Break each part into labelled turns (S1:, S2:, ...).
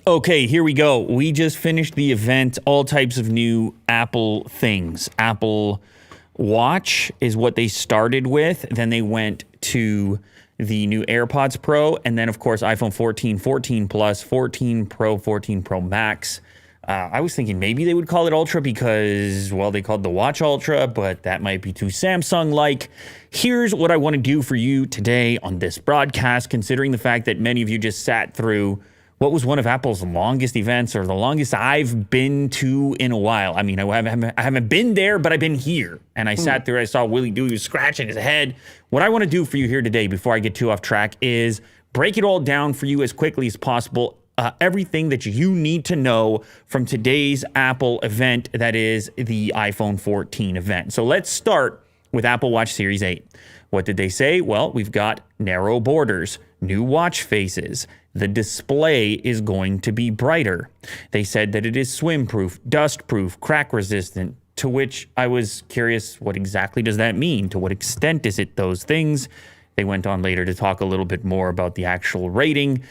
S1: Okay, here we go. We just finished the event. All types of new Apple things. Apple Watch is what they started with. Then they went to the new AirPods Pro. And then, of course, iPhone 14, 14 Plus, 14 Pro, 14 Pro Max. I was thinking maybe they would call it Ultra because, well, they called the Watch Ultra, but that might be too Samsung-like. Here's what I want to do for you today on this broadcast, considering the fact that many of you just sat through what was one of Apple's longest events, or the longest I've been to in a while. I mean, I haven't been there, but I've been here. And I sat there, I saw Willie Doo scratching his head. What I want to do for you here today, before I get too off track, is break it all down for you as quickly as possible. Everything that you need to know from today's Apple event, that is the iPhone 14 event. So let's start with Apple Watch Series 8. What did they say? Well, we've got narrow borders, new watch faces. The display is going to be brighter. They said that it is swim-proof, dust-proof, crack-resistant, to which I was curious, what exactly does that mean? To what extent is it those things? They went on later to talk a little bit more about the actual rating.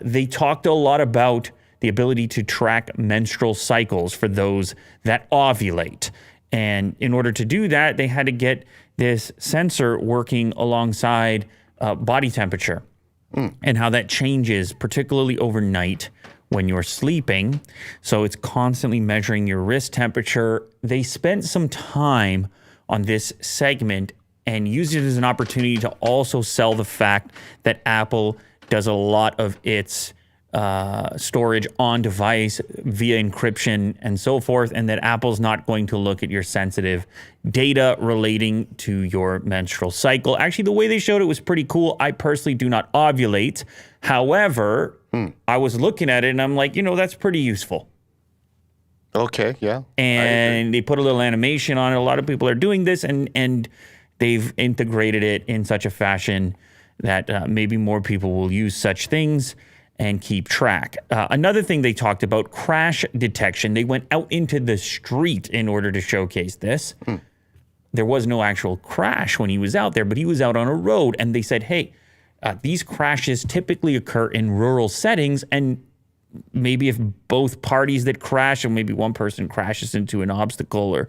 S1: They talked a lot about the ability to track menstrual cycles for those that ovulate. And in order to do that, they had to get this sensor working alongside body temperature and how that changes, particularly overnight when you're sleeping. So it's constantly measuring your wrist temperature. They spent some time on this segment and used it as an opportunity to also sell the fact that Apple does a lot of its storage on device via encryption and so forth, and that Apple's not going to look at your sensitive data relating to your menstrual cycle. Actually, the way they showed it was pretty cool. I personally do not ovulate. However, I was looking at it and I'm like, that's pretty useful.
S2: Okay, yeah.
S1: And they put a little animation on it. A lot of people are doing this, and they've integrated it in such a fashion that maybe more people will use such things and keep track. Another thing they talked about, crash detection. They went out into the street in order to showcase this. There was no actual crash when he was out there, but he was out on a road, and they said, hey, these crashes typically occur in rural settings, and maybe if both parties that crash, or maybe one person crashes into an obstacle or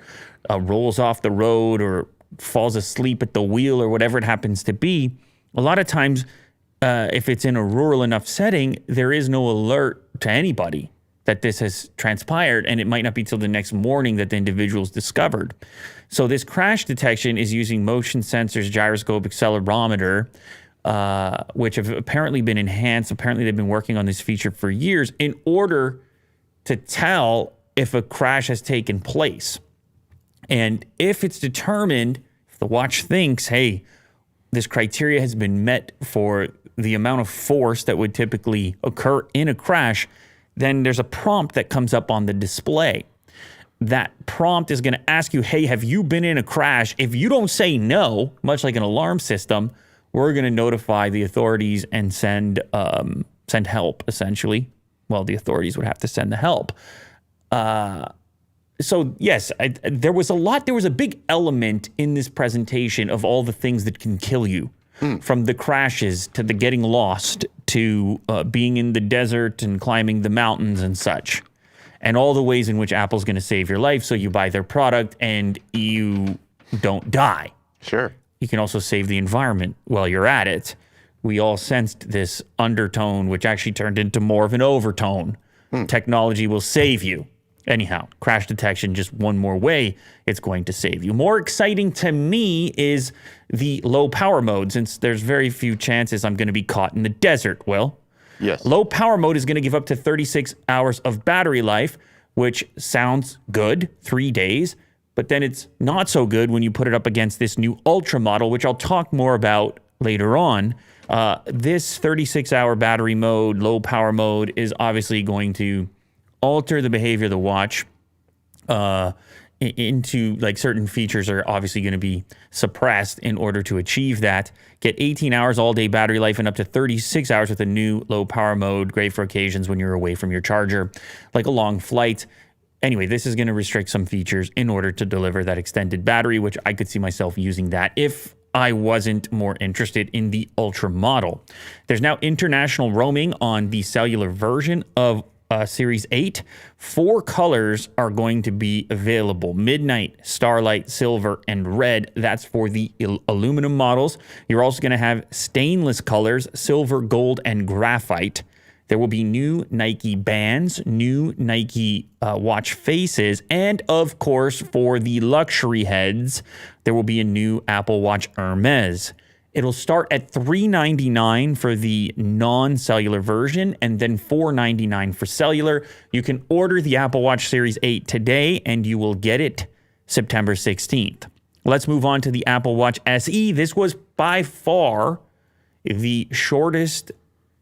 S1: rolls off the road or falls asleep at the wheel or whatever it happens to be, a lot of times, if it's in a rural enough setting, there is no alert to anybody that this has transpired, and it might not be till the next morning that the individual is discovered. So this crash detection is using motion sensors, gyroscope, accelerometer, which have apparently been enhanced. Apparently they've been working on this feature for years in order to tell if a crash has taken place. And if it's determined, if the watch thinks, hey, this criteria has been met for the amount of force that would typically occur in a crash, then there's a prompt that comes up on the display. That prompt is going to ask you, hey, have you been in a crash? If you don't say no, much like an alarm system, we're going to notify the authorities and send help, essentially. Well, the authorities would have to send the help. So, yes, there was a big element in this presentation of all the things that can kill you, from the crashes to the getting lost to being in the desert and climbing the mountains and such, and all the ways in which Apple's going to save your life so you buy their product and you don't die.
S2: Sure.
S1: You can also save the environment while you're at it. We all sensed this undertone, which actually turned into more of an overtone. Technology will save you. Anyhow, crash detection, just one more way it's going to save you. More exciting to me is the low power mode, since there's very few chances I'm going to be caught in the desert. Well,
S2: yes.
S1: Low power mode is going to give up to 36 hours of battery life, which sounds good, 3 days, but then it's not so good when you put it up against this new Ultra model, which I'll talk more about later on. This 36-hour battery mode, low power mode, is obviously going to alter the behavior of the watch into, like, certain features are obviously going to be suppressed in order to achieve that. Get 18 hours all-day battery life and up to 36 hours with a new low-power mode, great for occasions when you're away from your charger, like a long flight. Anyway, this is going to restrict some features in order to deliver that extended battery, which I could see myself using that if I wasn't more interested in the Ultra model. There's now international roaming on the cellular version of Series 8. 4 colors are going to be available: midnight, starlight, silver, and red. That's for the aluminum models. You're also going to have stainless colors: silver, gold, and graphite. There will be new Nike bands, new Nike watch faces, and of course, for the luxury heads, there will be a new Apple Watch Hermes. It'll start at $399 for the non-cellular version and then $499 for cellular. You can order the Apple Watch Series 8 today and you will get it September 16th. Let's move on to the Apple Watch SE. This was by far the shortest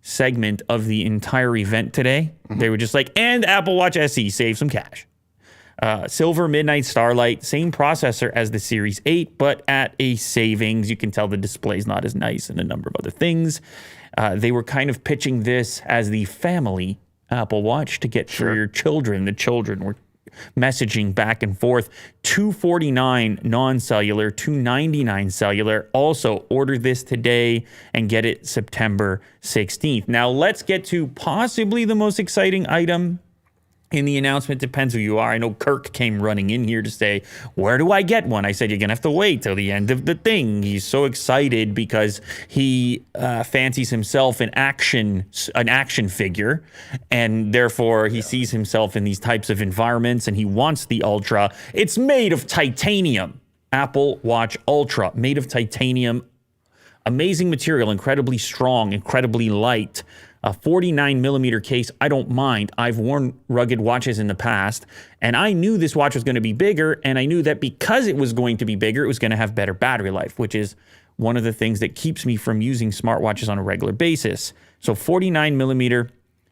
S1: segment of the entire event today. They were just like, and Apple Watch SE, save some cash. Silver, midnight, starlight, same processor as the Series 8, but at a savings. You can tell the display's not as nice and a number of other things. They were kind of pitching this as the family Apple Watch to get for your children. The children were messaging back and forth. $249 non-cellular, $299 cellular. Also, order this today and get it September 16th. Now, let's get to possibly the most exciting item in the announcement. Depends who you are. I know Kirk came running in here to say, where do I get one? I said, you're going to have to wait till the end of the thing. He's so excited because he fancies himself an action figure, and therefore he sees himself in these types of environments, and he wants the Ultra. It's made of titanium. Apple Watch Ultra, made of titanium. Amazing material, incredibly strong, incredibly light. A 49 millimeter case, I don't mind. I've worn rugged watches in the past, and I knew this watch was going to be bigger, and I knew that because it was going to be bigger, it was going to have better battery life, which is one of the things that keeps me from using smartwatches on a regular basis. So 49 millimeter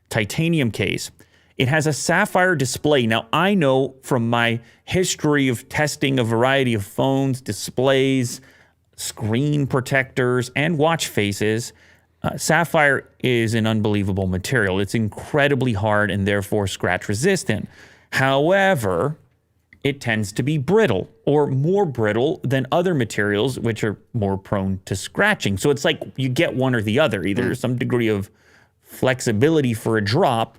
S1: titanium case. It has a sapphire display. Now, I know from my history of testing a variety of phones, displays, screen protectors, and watch faces, sapphire is an unbelievable material. It's incredibly hard and therefore scratch resistant. However, it tends to be brittle, or more brittle than other materials, which are more prone to scratching. So it's like you get one or the other, either some degree of flexibility for a drop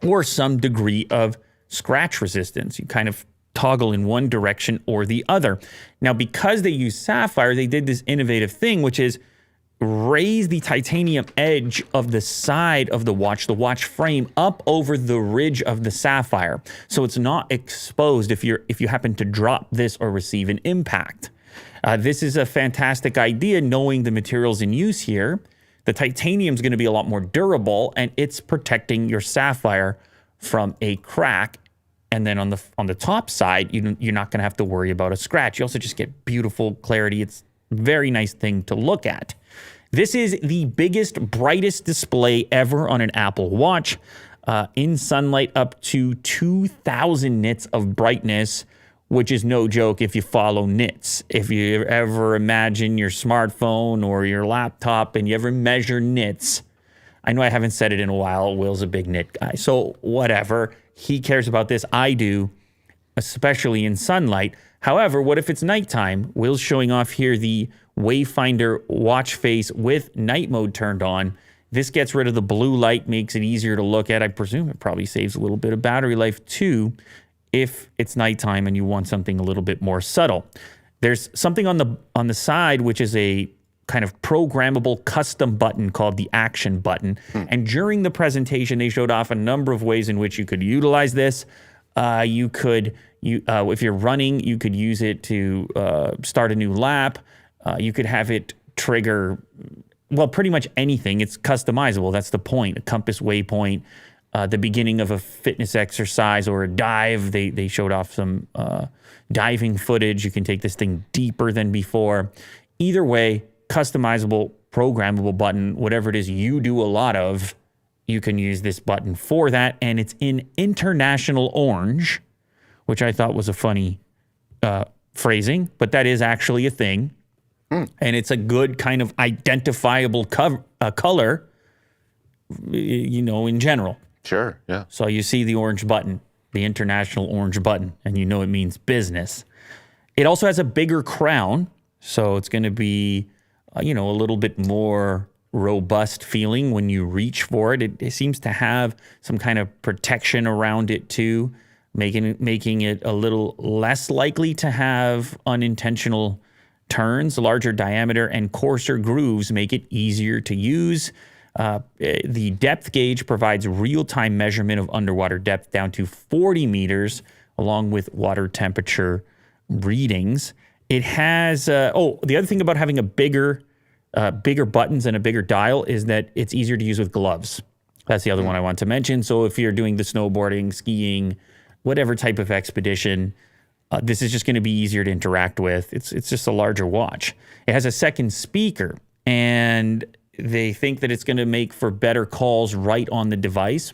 S1: or some degree of scratch resistance. You kind of toggle in one direction or the other. Now, because they use sapphire, they did this innovative thing, which is raise the titanium edge of the side of the watch frame up over the ridge of the sapphire, so it's not exposed if you happen to drop this or receive an impact. This is a fantastic idea, knowing the materials in use here. The titanium is going to be a lot more durable, and it's protecting your sapphire from a crack. And then on the top side, you're not going to have to worry about a scratch. You also just get beautiful clarity. It's a very nice thing to look at. This is the biggest, brightest display ever on an Apple Watch. In sunlight, up to 2,000 nits of brightness, which is no joke if you follow nits. If you ever imagine your smartphone or your laptop and you ever measure nits, I know I haven't said it in a while. Will's a big nit guy, so whatever. He cares about this. I do, especially in sunlight. However, what if it's nighttime? Will's showing off here the Wayfinder watch face with night mode turned on. This gets rid of the blue light, makes it easier to look at. I presume it probably saves a little bit of battery life too if it's nighttime and you want something a little bit more subtle. There's something on the side which is a kind of programmable custom button called the action button. And during the presentation, they showed off a number of ways in which you could utilize this. If you're running, you could use it to start a new lap. You could have it trigger, well, pretty much anything. It's customizable. That's the point. A compass waypoint, the beginning of a fitness exercise or a dive. They showed off some diving footage. You can take this thing deeper than before. Either way, customizable, programmable button, whatever it is you do a lot of, you can use this button for that. And it's in international orange, which I thought was a funny phrasing, but that is actually a thing. And it's a good kind of identifiable color, in general.
S2: Sure, yeah.
S1: So you see the orange button, the international orange button, and you know it means business. It also has a bigger crown, so it's going to be, a little bit more robust feeling when you reach for it. It seems to have some kind of protection around it too, making it a little less likely to have unintentional turns. Larger diameter and coarser grooves make it easier to use. The depth gauge provides real-time measurement of underwater depth down to 40 meters, along with water temperature readings. It has, the other thing about having a bigger buttons and a bigger dial is that it's easier to use with gloves. That's the other one I want to mention. So if you're doing the snowboarding, skiing, whatever type of expedition, this is just going to be easier to interact with. It's just a larger watch. It has a second speaker, and they think that it's going to make for better calls right on the device,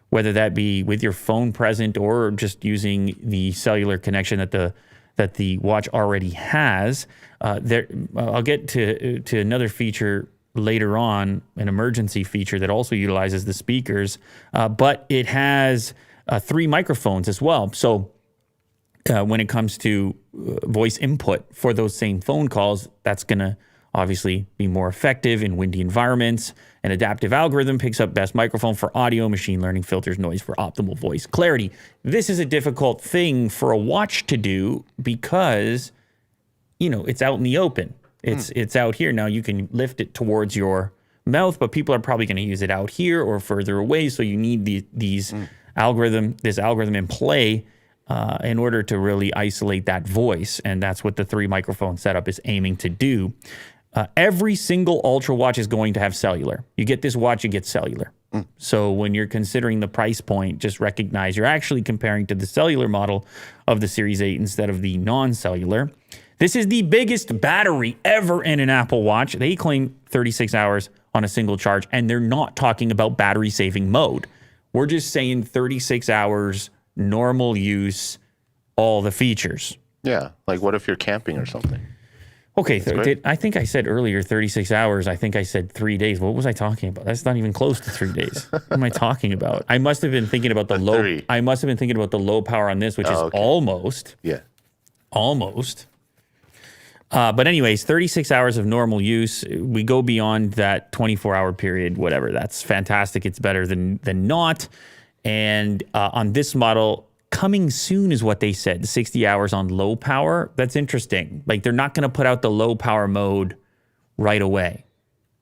S1: whether that be with your phone present or just using the cellular connection that the watch already has. I'll get to another feature later on, an emergency feature that also utilizes the speakers, but it has 3 microphones as well. So when it comes to voice input for those same phone calls, that's going to obviously be more effective in windy environments. An adaptive algorithm picks up best microphone for audio, machine learning filters noise for optimal voice clarity. This is a difficult thing for a watch to do because, it's out in the open. It's out here. Now you can lift it towards your mouth, but people are probably going to use it out here or further away. So you need this algorithm in play in order to really isolate that voice. And that's what the 3 microphone setup is aiming to do. Every single Ultra watch is going to have cellular. You get this watch, you get cellular. So when you're considering the price point, just recognize you're actually comparing to the cellular model of the Series 8 instead of the non-cellular. This is the biggest battery ever in an Apple Watch. They claim 36 hours on a single charge, and they're not talking about battery saving mode. We're just saying 36 hours, normal use, all the features.
S2: Yeah. Like what if you're camping or something?
S1: Okay, I think I said earlier 36 hours. I think I said 3 days. What was I talking about? That's not even close to 3 days. What am I talking about? I must have been thinking about the low.
S2: 3.
S1: I must have been thinking about the low power on this, which is almost.
S2: Yeah.
S1: Almost. But anyways, 36 hours of normal use. We go beyond that 24-hour period, whatever. That's fantastic. It's better than not. And on this model, coming soon is what they said, 60 hours on low power. That's interesting. Like they're not going to put out the low power mode right away.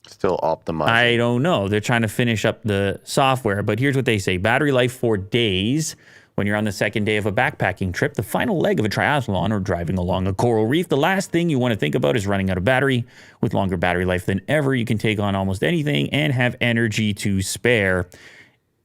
S2: Still optimized.
S1: I don't know. They're trying to finish up the software. But here's what they say. Battery life for days. When you're on the second day of a backpacking trip, the final leg of a triathlon, or driving along a coral reef, the last thing you want to think about is running out of battery. With longer battery life than ever, you can take on almost anything and have energy to spare.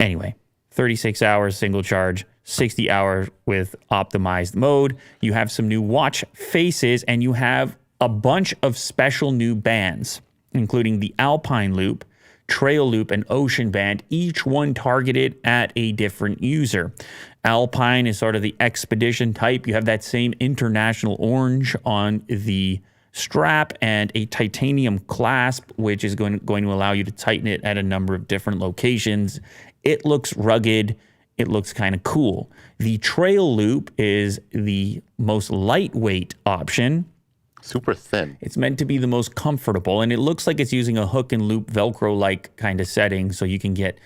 S1: Anyway, 36 hours single charge, 60 hours with optimized mode. You have some new watch faces, and you have a bunch of special new bands, including the Alpine Loop, Trail Loop, and Ocean Band, each one targeted at a different user. Alpine is sort of the expedition type. You have that same international orange on the strap and a titanium clasp, which is going to allow you to tighten it at a number of different locations. It looks rugged. It looks kind of cool. The Trail Loop is the most lightweight option.
S2: Super thin.
S1: It's meant to be the most comfortable, and it looks like it's using a hook and loop Velcro-like kind of setting, so you can get,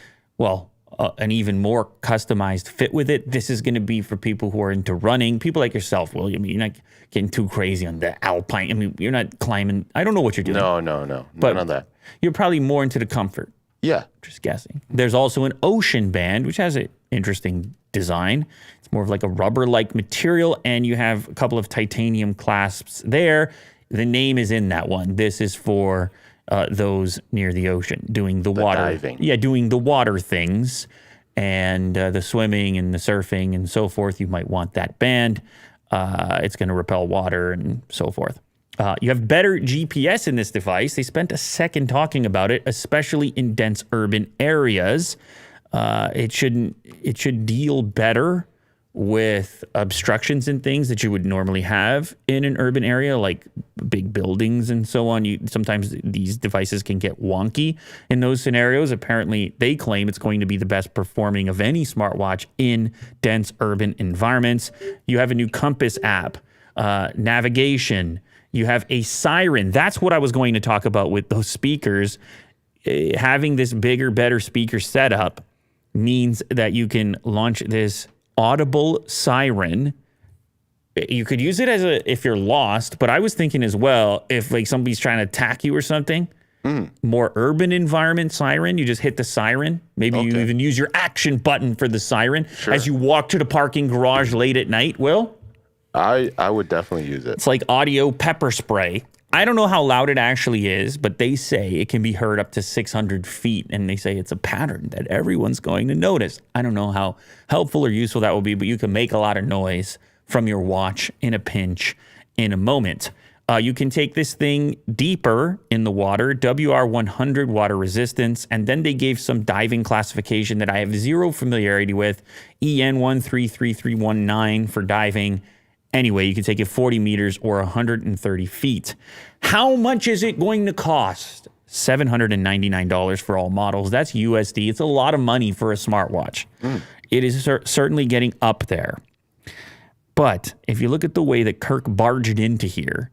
S1: an even more customized fit with it. This is going to be for people who are into running, people like yourself, William. You're not getting too crazy on the Alpine. I mean, you're not climbing. I don't know what you're doing.
S2: No.
S1: But
S2: none of that.
S1: You're probably more into the comfort.
S2: Yeah.
S1: Just guessing. There's also an Ocean Band, which has an interesting design. It's more of like a rubber-like material, and you have a couple of titanium clasps there. The name is in that one. This is for those near the ocean, doing the water.
S2: Diving.
S1: Yeah, doing the water things, and the swimming and the surfing and so forth. You might want that band. It's going to repel water and so forth. You have better GPS in this device. They spent a second talking about it, especially in dense urban areas. It should deal better with obstructions and things that you would normally have in an urban area, like big buildings and so on. Sometimes these devices can get wonky in those scenarios. Apparently, they claim it's going to be the best performing of any smartwatch in dense urban environments. You have a new compass app, navigation. You have a siren. That's what I was going to talk about with those speakers. having this bigger, better speaker setup means that you can launch this audible siren. You could use it if you're lost, but I was thinking as well, if like somebody's trying to attack you or something, more urban environment siren, you just hit the siren. Maybe you even use your action button for the siren as you walk to the parking garage late at night, Will.
S2: I would definitely use it.
S1: It's like audio pepper spray. I don't know how loud it actually is, but they say it can be heard up to 600 feet, and they say it's a pattern that everyone's going to notice. I don't know how helpful or useful that will be, but you can make a lot of noise from your watch in a pinch in a moment. You can take this thing deeper in the water, WR100 water resistance, and then they gave some diving classification that I have zero familiarity with, EN133319 for diving. Anyway, you can take it 40 meters or 130 feet. How much is it going to cost? $799 for all models. That's USD. It's a lot of money for a smartwatch. It is certainly getting up there. But if you look at the way that Kirk barged into here,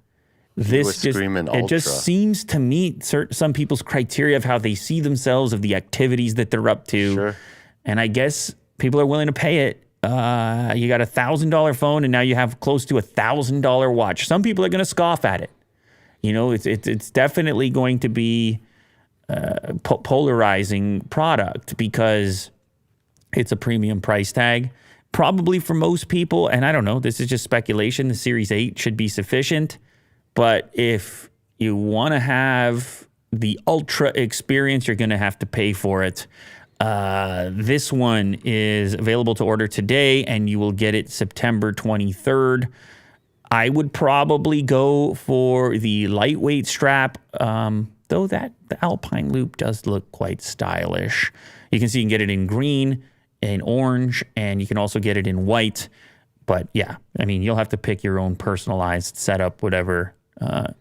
S1: it just seems to meet some people's criteria of how they see themselves, of the activities that they're up to.
S2: Sure.
S1: And I guess people are willing to pay it. You got a $1,000 phone and now you have close to $1,000 watch. Some people are going to scoff at it. You know, it's definitely going to be a polarizing product because it's a premium price tag. Probably for most people, and I don't know, this is just speculation, the Series 8 should be sufficient. But if you want to have the Ultra experience, you're going to have to pay for it. This one is available to order today, and you will get it September 23rd. I would probably go for the lightweight strap, though the Alpine Loop does look quite stylish. You can see you can get it in green, in orange, and you can also get it in white. But yeah, I mean, you'll have to pick your own personalized setup, whatever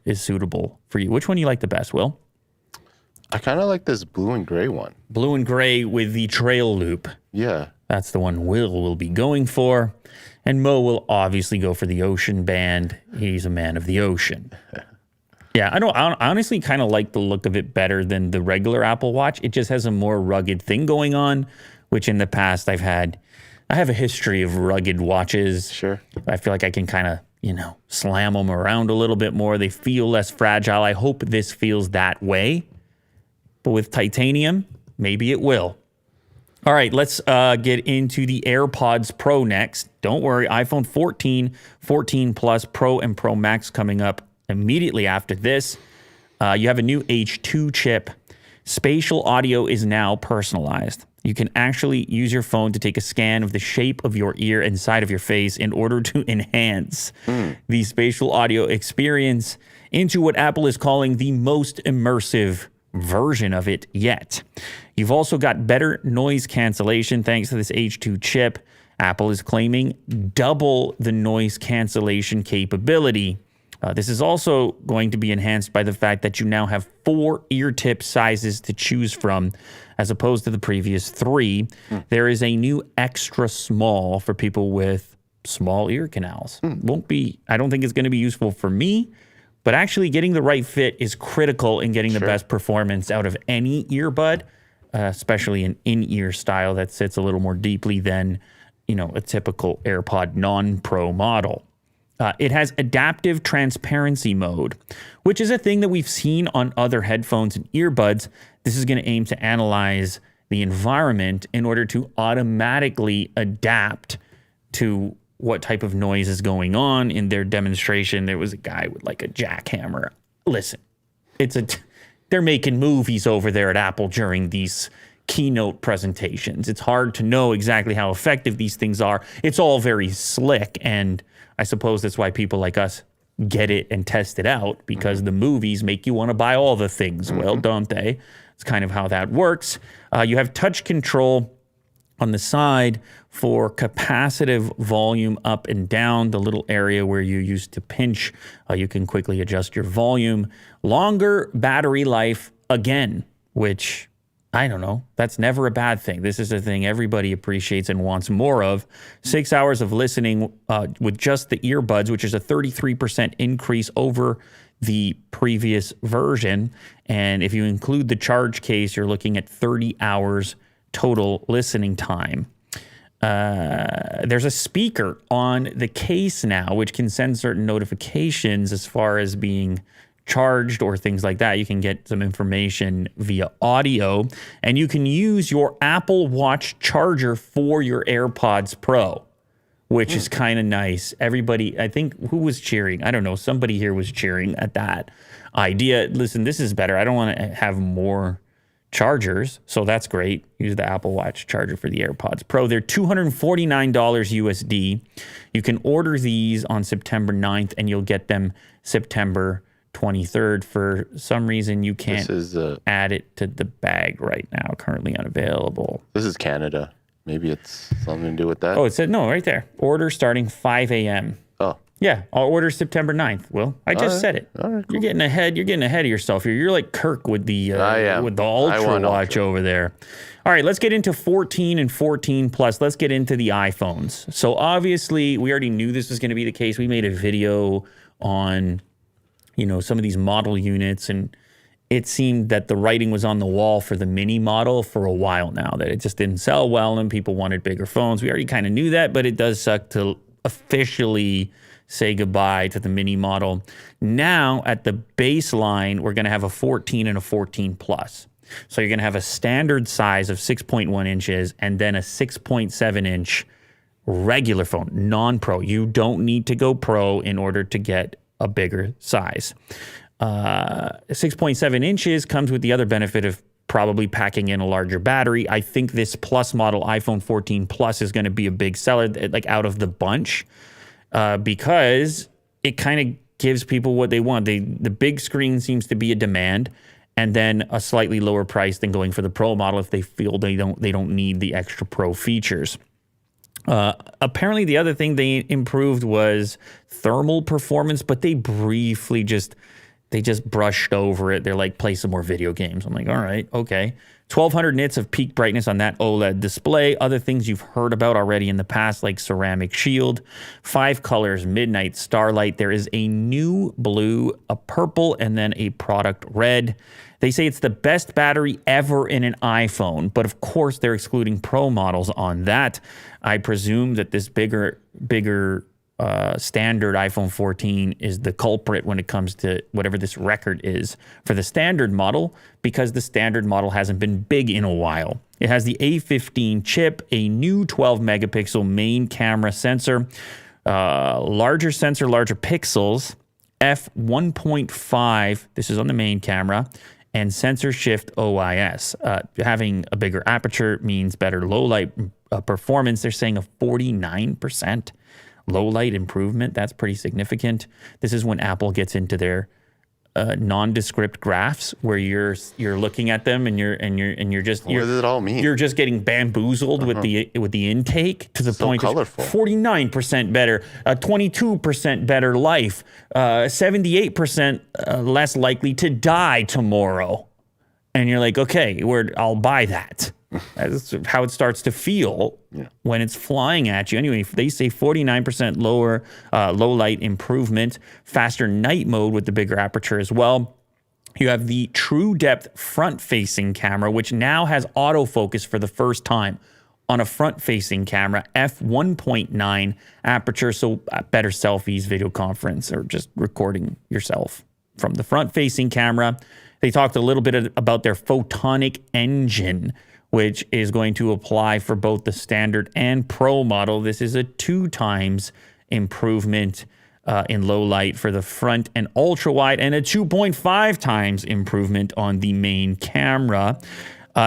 S1: is suitable for you. Which one do you like the best, Will?
S2: I kind of like this blue and gray one.
S1: Blue and gray with the trail loop.
S2: Yeah.
S1: That's the one will be going for. And Mo will obviously go for the ocean band. He's a man of the ocean. Yeah, I honestly kind of like the look of it better than the regular Apple Watch. It just has a more rugged thing going on, which in the past I have a history of rugged watches.
S2: Sure.
S1: I feel like I can kind of, slam them around a little bit more. They feel less fragile. I hope this feels that way. But with titanium, maybe it will. All right, let's get into the AirPods Pro next. Don't worry, iPhone 14, 14 Plus, Pro, and Pro Max coming up immediately after this. You have a new H2 chip. Spatial audio is now personalized. You can actually use your phone to take a scan of the shape of your ear and side of your face in order to enhance the spatial audio experience into what Apple is calling the most immersive version of it yet. You've also got better noise cancellation thanks to this H2 chip. Apple is claiming double the noise cancellation capability. This is also going to be enhanced by the fact that you now have 4 ear tip sizes to choose from, as opposed to the previous 3. There is a new extra small for people with small ear canals. I don't think it's going to be useful for me, but actually getting the right fit is critical in getting the best performance out of any earbud, especially an in-ear style that sits a little more deeply than, a typical AirPod non-Pro model. It has adaptive transparency mode, which is a thing that we've seen on other headphones and earbuds. This is going to aim to analyze the environment in order to automatically adapt to what type of noise is going on. In their demonstration, there was a guy with like a jackhammer. Listen, they're making movies over there at Apple during these keynote presentations. It's hard to know exactly how effective these things are. It's all very slick, and I suppose that's why people like us get it and test it out, because the movies make you want to buy all the things. Well, don't they? It's kind of how that works. You have touch control on the side for capacitive volume up and down, the little area where you used to pinch. You can quickly adjust your volume. Longer battery life again, which I don't know. That's never a bad thing. This is a thing everybody appreciates and wants more of. 6 hours of listening with just the earbuds, which is a 33% increase over the previous version. And if you include the charge case, you're looking at 30 hours total listening time. There's a speaker on the case now, which can send certain notifications as far as being charged or things like that. You can get some information via audio, and you can use your Apple Watch charger for your AirPods Pro, which is kind of nice. Everybody, I think, who was cheering? I don't know. Somebody here was cheering at that idea. Listen, this is better. I don't want to have more chargers, so that's great. Use the Apple Watch charger for the AirPods Pro. They're $249 USD. You can order these on September 9th, and you'll get them September 23rd. For some reason, you can't add it to the bag right now. Currently unavailable.
S2: This is Canada. Maybe it's something to do with that.
S1: Oh, it said no right there. Order starting 5 a.m.
S2: Oh.
S1: Yeah, I'll order September 9th. Well, I just said it.
S2: All right, cool.
S1: You're getting ahead of yourself here. You're like Kirk with the Ultra Watch over there. All right, let's get into 14 and 14 Plus. Let's get into the iPhones. So obviously, we already knew this was going to be the case. We made a video on, some of these model units, and it seemed that the writing was on the wall for the mini model for a while now, that it just didn't sell well and people wanted bigger phones. We already kind of knew that, but it does suck to officially say goodbye to the mini model. Now, at the baseline, we're going to have a 14 and a 14 Plus. So you're going to have a standard size of 6.1 inches and then a 6.7 inch regular phone, non-pro. You don't need to go pro in order to get a bigger size. 6.7 inches comes with the other benefit of probably packing in a larger battery. I think this Plus model, iPhone 14 Plus, is going to be a big seller, like out of the bunch, because it kind of gives people what they want. The big screen seems to be a demand, and then a slightly lower price than going for the Pro model if they feel they don't need the extra Pro features. Apparently, the other thing they improved was thermal performance, but they briefly just brushed over it. They're like, play some more video games. I'm like, all right, okay. 1200 nits of peak brightness on that OLED display. Other things you've heard about already in the past, like ceramic shield, 5 colors, midnight, starlight. There is a new blue, a purple, and then a product red. They say it's the best battery ever in an iPhone, but of course they're excluding Pro models on that. I presume that this bigger standard iPhone 14 is the culprit when it comes to whatever this record is for the standard model, because the standard model hasn't been big in a while. It has the A15 chip, a new 12 megapixel main camera sensor, larger sensor, larger pixels, f1.5, this is on the main camera, and sensor shift OIS. Having a bigger aperture means better low light performance. They're saying a 49% low light improvement. That's pretty significant. This is when Apple gets into their nondescript graphs, where you're looking at them and you're just
S2: what does it all mean?
S1: You're just getting bamboozled with the intake to the point
S2: colorful.
S1: of 49% better, 22% better life, 78% less likely to die tomorrow, and you're like, okay, I'll buy that. That's how it starts to feel when it's flying at you. Anyway, they say 49% lower low light improvement, faster night mode with the bigger aperture as well. You have the true depth front-facing camera, which now has autofocus for the first time on a front-facing camera, f1.9 aperture, so better selfies, video conference, or just recording yourself from the front-facing camera. They talked a little bit about their photonic engine, which is going to apply for both the standard and Pro model. This is a 2 times improvement in low light for the front and ultra wide, and a 2.5 times improvement on the main camera.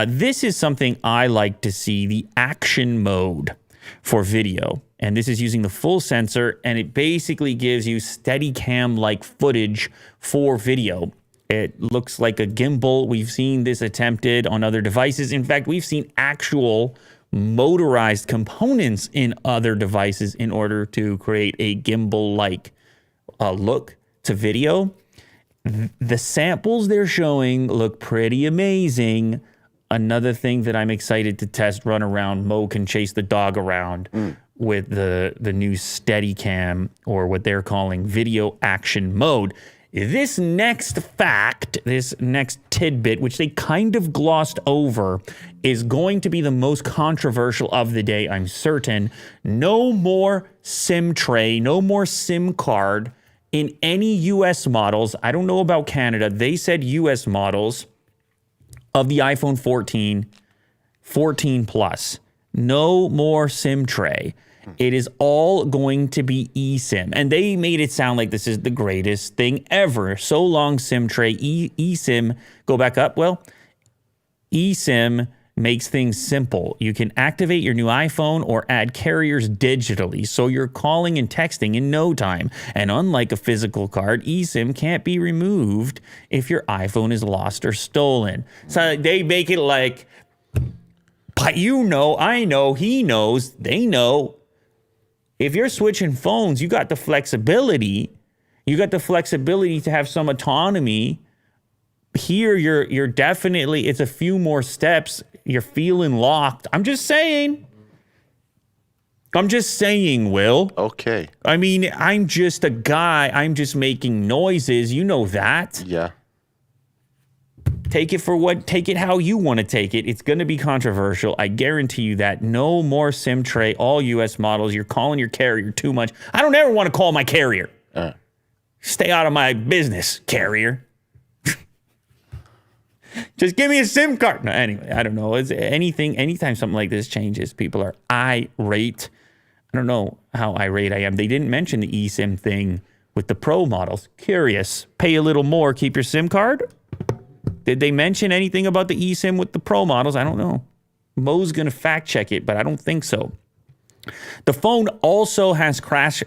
S1: This is something I like to see, the action mode for video. And this is using the full sensor, and it basically gives you Steadicam-like footage for video. It looks like a gimbal. We've seen this attempted on other devices. In fact, we've seen actual motorized components in other devices in order to create a gimbal-like look to video. The samples they're showing look pretty amazing. Another thing that I'm excited to test, run around. Mo can chase the dog around with the new Steadicam, or what they're calling video action mode. this next fact, this next tidbit, which they kind of glossed over, is going to be the most controversial of the day, I'm certain. No more SIM tray, no more SIM card in any US models. I don't know about Canada. They said US models of the iPhone 14, 14 Plus. No more SIM tray. It is all going to be eSIM. And they made it sound like this is the greatest thing ever. So long, SIM tray. eSIM, go back up. Well, eSIM makes things simple. You can activate your new iPhone or add carriers digitally, so you're calling and texting in no time. And unlike a physical card, eSIM can't be removed if your iPhone is lost or stolen. So they make it like, but you know, I know, he knows, they know. If you're switching phones, you got the flexibility. You got the flexibility to have some autonomy. Here, you're definitely, it's a few more steps. You're feeling locked. I'm just saying, Will.
S2: Okay.
S1: I mean, I'm just a guy. I'm just making noises. You know that.
S2: Yeah.
S1: Take it how you want to take it. It's going to be controversial. I guarantee you that. No more SIM tray, all US models. You're calling your carrier too much. I don't ever want to call my carrier. Stay out of my business, carrier. Just give me a SIM card. No, anyway, I don't know. It's anytime something like this changes, people are irate. I don't know how irate I am. They didn't mention the eSIM thing with the Pro models. Curious. Pay a little more, keep your SIM card? Did they mention anything about the eSIM with the Pro models? I don't know. Mo's going to fact check it, but I don't think so. The phone also has crash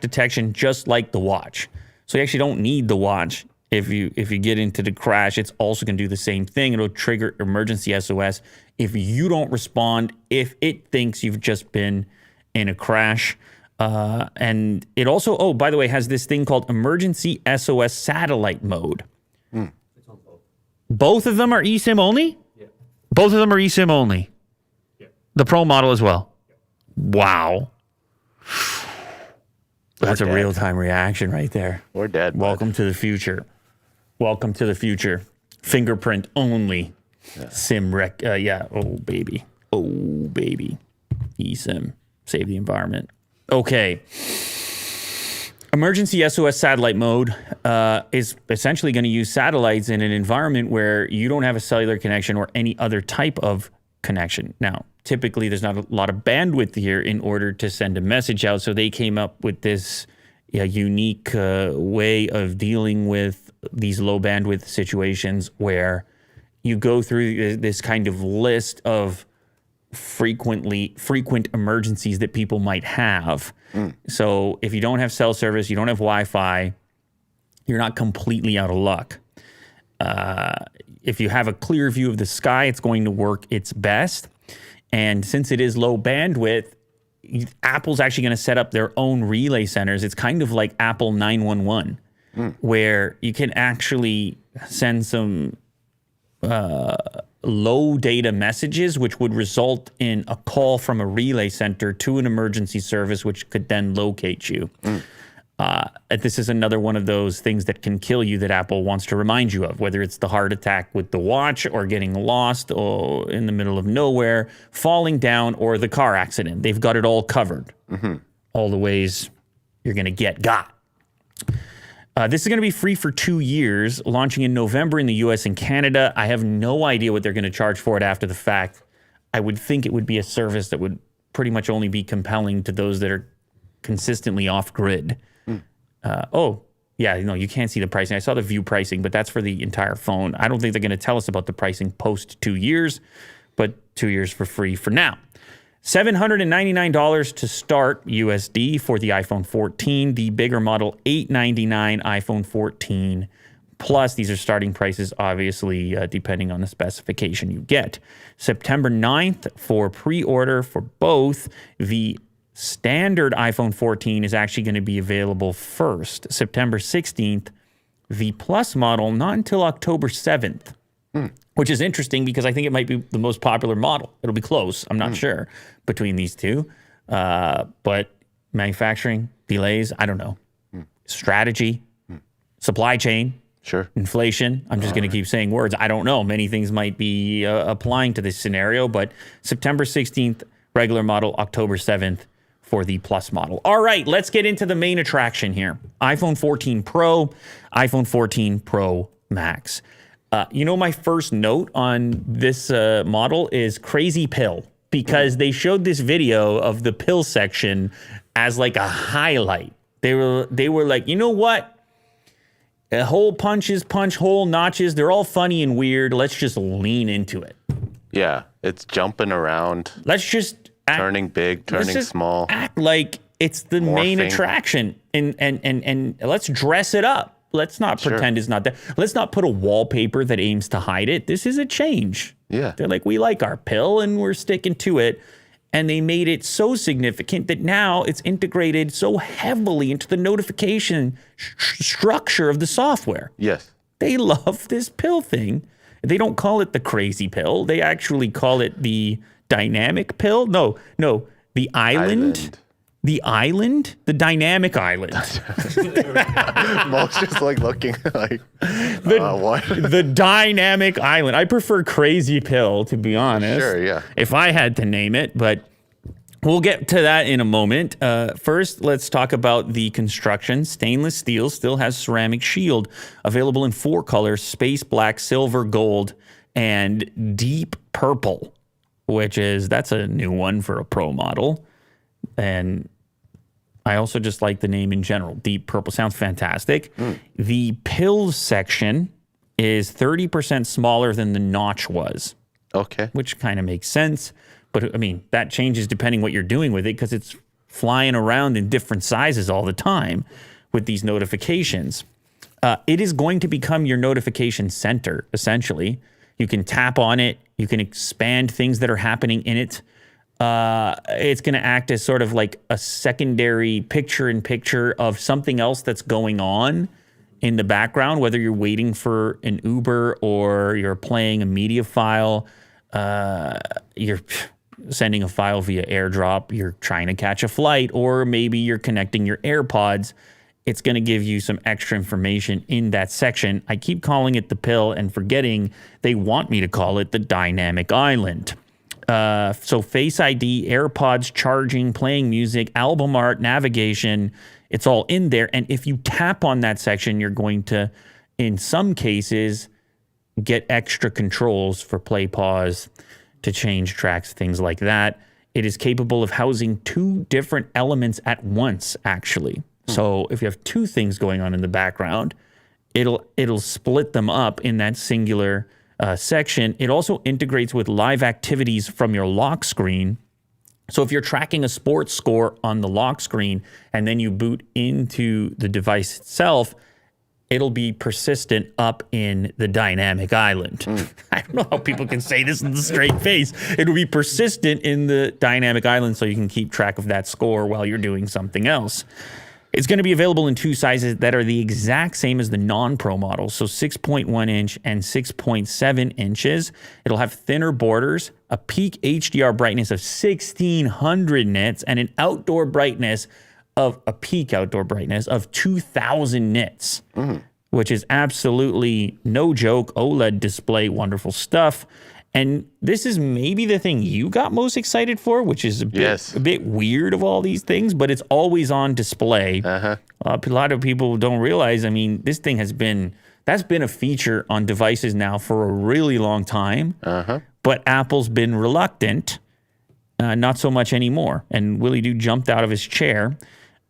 S1: detection just like the watch. So you actually don't need the watch. If you get into the crash, it's also going to do the same thing. It'll trigger emergency SOS if you don't respond, if it thinks you've just been in a crash. And it also, oh, by the way, has this thing called emergency SOS satellite mode. Both of them are eSIM only?
S3: Yeah.
S1: Both of them are eSIM only?
S3: Yeah.
S1: The Pro model as well?
S3: Yeah.
S1: Wow. That's a real-time reaction right there.
S2: We're dead.
S1: Welcome to the future. Welcome to the future. Fingerprint only. Yeah. SIM rec. Yeah. Oh, baby. Oh, baby. eSIM. Save the environment. Okay. Emergency SOS satellite mode is essentially going to use satellites in an environment where you don't have a cellular connection or any other type of connection. Now, typically, there's not a lot of bandwidth here in order to send a message out. So they came up with this unique way of dealing with these low bandwidth situations where you go through this kind of list of frequent emergencies that people might have. So if you don't have cell service, you don't have Wi-Fi, you're not completely out of luck. If you have a clear view of the sky, it's going to work its best. And since it is low bandwidth, Apple's actually going to set up their own relay centers. It's kind of like Apple 911, where you can actually send some low data messages, which would result in a call from a relay center to an emergency service, which could then locate you. This is another one of those things that can kill you that Apple wants to remind you of, whether it's the heart attack with the watch or getting lost or in the middle of nowhere, falling down, or the car accident. They've got it all covered. All the ways you're going to got. This is going to be free for 2 years, launching in November in the US and Canada. I have no idea what they're going to charge for it after the fact. I would think it would be a service that would pretty much only be compelling to those that are consistently off-grid. You can't see the pricing. I saw the view pricing, but that's for the entire phone. I don't think they're going to tell us about the pricing post 2 years, but 2 years for free for now. $799 to start USD for the iPhone 14. The bigger model, $899 iPhone 14 Plus. These are starting prices, obviously, depending on the specification you get. September 9th for pre-order for both. The standard iPhone 14 is actually going to be available first. September 16th. The Plus model, not until October 7th. Which is interesting because I think it might be the most popular model. It'll be close. I'm not sure between these two. But manufacturing delays, I don't know. Strategy, supply chain,
S2: Sure.
S1: inflation. I'm just going to keep saying words. I don't know. Many things might be applying to this scenario, but September 16th, regular model, October 7th for the Plus model. All right, let's get into the main attraction here. iPhone 14 Pro, iPhone 14 Pro Max. My first note on this model is crazy pill, because they showed this video of the pill section as like a highlight. They were like, you know what? Hole punches, punch hole notches, they're all funny and weird. Let's just lean into it.
S2: Yeah, it's jumping around.
S1: Let's just
S2: turning big, turning small.
S1: Act like it's the main attraction, and let's dress it up. Let's not pretend it's not there. Let's not put a wallpaper that aims to hide it. This is a change.
S2: Yeah.
S1: They're like, we like our pill and we're sticking to it. And they made it so significant that now it's integrated so heavily into the notification structure of the software.
S2: Yes.
S1: They love this pill thing. They don't call it the crazy pill. They actually call it the dynamic pill. No, the island. The island? The dynamic island.
S2: Mo's just like looking like, what?
S1: The dynamic island. I prefer crazy pill, to be honest.
S2: Sure, yeah.
S1: If I had to name it, but we'll get to that in a moment. First, let's talk about the construction. Stainless steel still has ceramic shield, available in 4 colors: space black, silver, gold, and deep purple, that's a new one for a Pro model. And I also just like the name in general. Deep purple sounds fantastic. The pills section is 30% smaller than the notch was.
S2: Okay.
S1: Which kind of makes sense. But I mean, that changes depending what you're doing with it, because it's flying around in different sizes all the time with these notifications. It is going to become your notification center, essentially. You can tap on it. You can expand things that are happening in it. It's going to act as sort of like a secondary picture-in-picture of something else that's going on in the background, whether you're waiting for an Uber or you're playing a media file, you're sending a file via AirDrop, you're trying to catch a flight, or maybe you're connecting your AirPods. It's going to give you some extra information in that section. I keep calling it the pill and forgetting they want me to call it the dynamic island. So Face ID, AirPods, charging, playing music, album art, navigation, it's all in there. And if you tap on that section, you're going to, in some cases, get extra controls for play, pause, to change tracks, things like that. It is capable of housing 2 different elements at once, actually. So if you have 2 things going on in the background, it'll split them up in that singular section. It also integrates with live activities from your lock screen. So if you're tracking a sports score on the lock screen and then you boot into the device itself, it'll be persistent up in the dynamic island. I don't know how people can say this in the straight face. It'll be persistent in the dynamic island so you can keep track of that score while you're doing something else. It's going to be available in 2 sizes that are the exact same as the non-Pro models, so 6.1 inch and 6.7 inches. It'll have thinner borders, a peak HDR brightness of 1600 nits, and an peak outdoor brightness of 2000 nits, which is absolutely no joke. OLED display, wonderful stuff. And this is maybe the thing you got most excited for, which is a bit weird of all these things, but it's always on display. A lot of people don't realize, I mean, this thing that's been a feature on devices now for a really long time, but Apple's been reluctant, not so much anymore. And Willie Doo jumped out of his chair.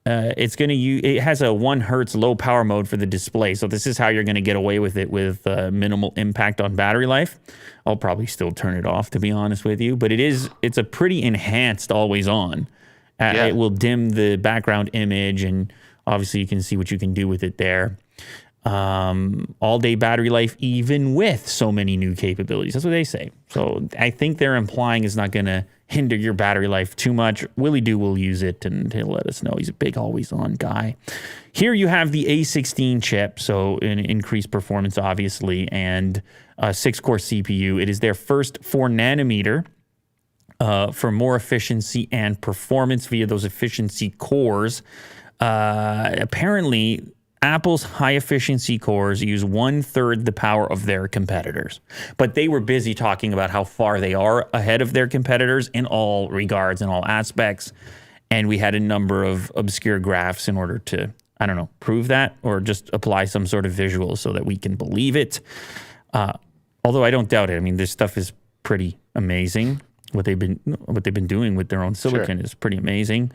S1: It has a 1 hertz low power mode for the display. So this is how you're going to get away with it with minimal impact on battery life. I'll probably still turn it off, to be honest with you, but it's a pretty enhanced always on. It will dim the background image, and obviously you can see what you can do with it there. All day battery life, even with so many new capabilities. That's what they say. So I think they're implying it's not going to hinder your battery life too much. Willie Doo will use it, and he'll let us know. He's a big always-on guy. Here you have the A16 chip, so an increased performance, obviously, and a 6-core CPU. It is their first 4-nanometer for more efficiency and performance via those efficiency cores. Apparently, Apple's high-efficiency cores use 1/3 the power of their competitors. But they were busy talking about how far they are ahead of their competitors in all regards, in all aspects. And we had a number of obscure graphs in order to, I don't know, prove that or just apply some sort of visual so that we can believe it. Although I don't doubt it. I mean, this stuff is pretty amazing. What they've been doing with their own silicon is pretty amazing.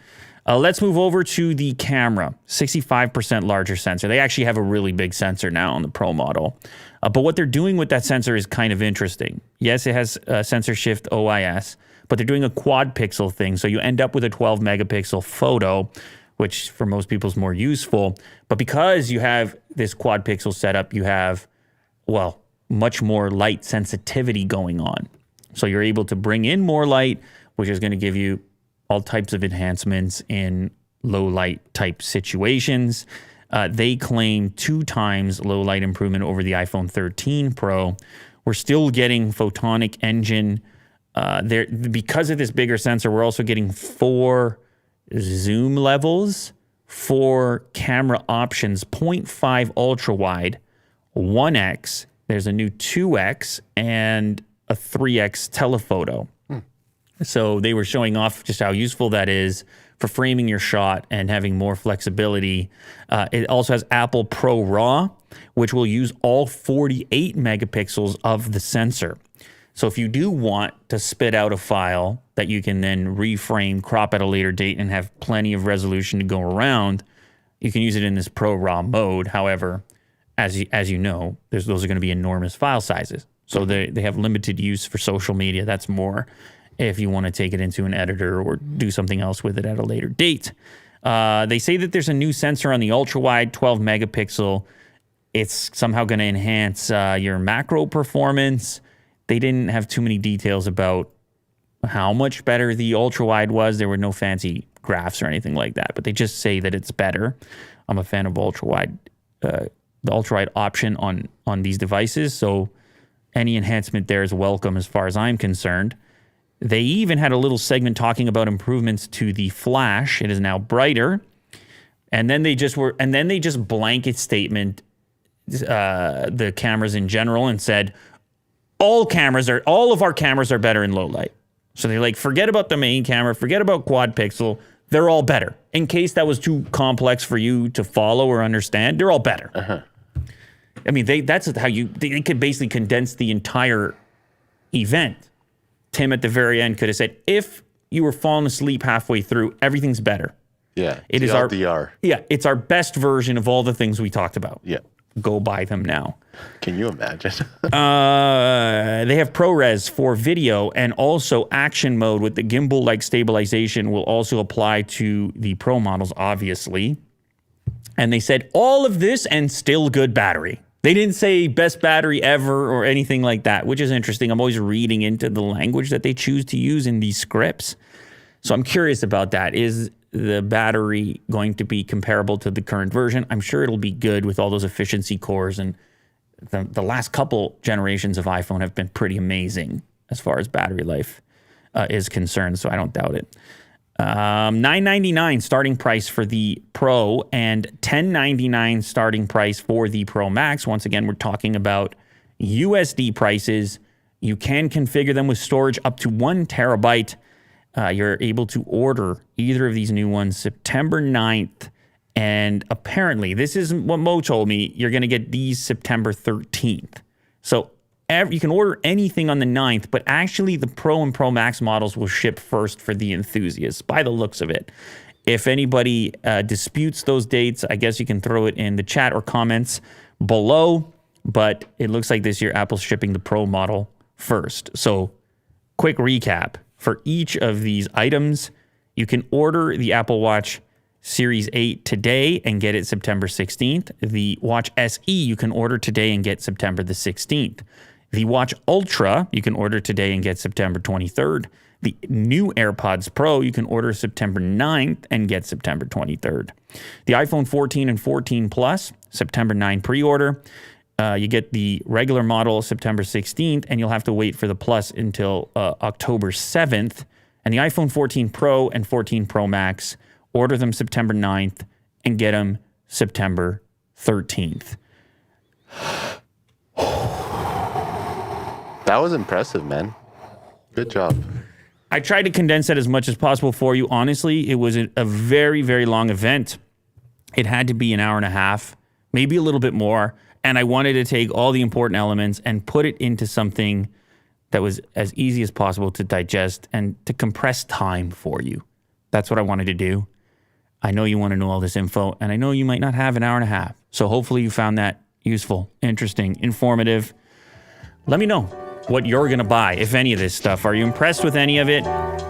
S1: Let's move over to the camera. 65% larger sensor. They actually have a really big sensor now on the Pro model. But what they're doing with that sensor is kind of interesting. Yes, it has sensor shift OIS, but they're doing a quad pixel thing. So you end up with a 12 megapixel photo, which for most people is more useful. But because you have this quad pixel setup, you have, well, much more light sensitivity going on. So you're able to bring in more light, which is going to give you all types of enhancements in low light type situations. They claim 2 times low light improvement over the iPhone 13 Pro. We're still getting photonic engine. Because of this bigger sensor, we're also getting 4 zoom levels, 4 camera options, 0.5 ultra wide, 1x, there's a new 2x, and a 3x telephoto. So they were showing off just how useful that is for framing your shot and having more flexibility. It also has Apple Pro RAW, which will use all 48 megapixels of the sensor. So if you do want to spit out a file that you can then reframe, crop at a later date, and have plenty of resolution to go around, you can use it in this Pro RAW mode. However, as you know, those are going to be enormous file sizes. So they have limited use for social media. That's more if you want to take it into an editor or do something else with it at a later date. They say that there's a new sensor on the ultra-wide 12 megapixel. It's somehow going to enhance your macro performance. They didn't have too many details about how much better the ultra-wide was. There were no fancy graphs or anything like that, but they just say that it's better. I'm a fan of ultra-wide, the ultra-wide option on these devices, so any enhancement there is welcome as far as I'm concerned. They even had a little segment talking about improvements to the flash. It is now brighter. And then they just blanket statement the cameras in general and said, all of our cameras are better in low light. So they're like, forget about the main camera, forget about quad pixel. They're all better. In case that was too complex for you to follow or understand, they're all better. Uh-huh. I mean, that's how they could basically condense the entire event. Tim at the very end could have said, if you were falling asleep halfway through, everything's better.
S2: Yeah.
S1: It is it's our best version of all the things we talked about.
S2: Yeah.
S1: Go buy them now.
S2: Can you imagine?
S1: They have ProRes for video, and also action mode with the gimbal-like stabilization will also apply to the Pro models, obviously. And they said all of this and still good battery. They didn't say best battery ever or anything like that, which is interesting. I'm always reading into the language that they choose to use in these scripts. So I'm curious about that. Is the battery going to be comparable to the current version? I'm sure it'll be good with all those efficiency cores, and the last couple generations of iPhone have been pretty amazing as far as battery life is concerned, so I don't doubt it. $999 starting price for the Pro and $1099 starting price for the Pro Max. Once again, we're talking about USD prices. You can configure them with storage up to 1 terabyte. You're able to order either of these new ones September 9th. And apparently, this is what Mo told me, you're going to get these September 13th. So you can order anything on the 9th, but actually the Pro and Pro Max models will ship first for the enthusiasts, by the looks of it. If anybody disputes those dates, I guess you can throw it in the chat or comments below. But it looks like this year Apple's shipping the Pro model first. So quick recap. For each of these items, you can order the Apple Watch Series 8 today and get it September 16th. The Watch SE you can order today and get September the 16th. The Watch Ultra you can order today and get September 23rd. The new AirPods Pro you can order September 9th and get September 23rd. The iPhone 14 and 14 Plus, September 9 pre-order. You get the regular model September 16th, and you'll have to wait for the Plus until October 7th. And the iPhone 14 Pro and 14 Pro Max, order them September 9th and get them September 13th.
S2: That was impressive, man. Good job.
S1: I tried to condense that as much as possible for you. Honestly, it was a very, very long event. It had to be an hour and a half, maybe a little bit more. And I wanted to take all the important elements and put it into something that was as easy as possible to digest and to compress time for you. That's what I wanted to do. I know you want to know all this info, and I know you might not have an hour and a half. So hopefully you found that useful, interesting, informative. Let me know what you're going to buy, if any of this stuff. Are you impressed with any of it?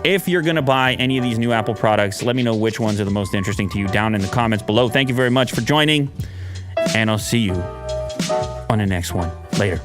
S1: If you're going to buy any of these new Apple products, let me know which ones are the most interesting to you down in the comments below. Thank you very much for joining, and I'll see you on the next one. Later.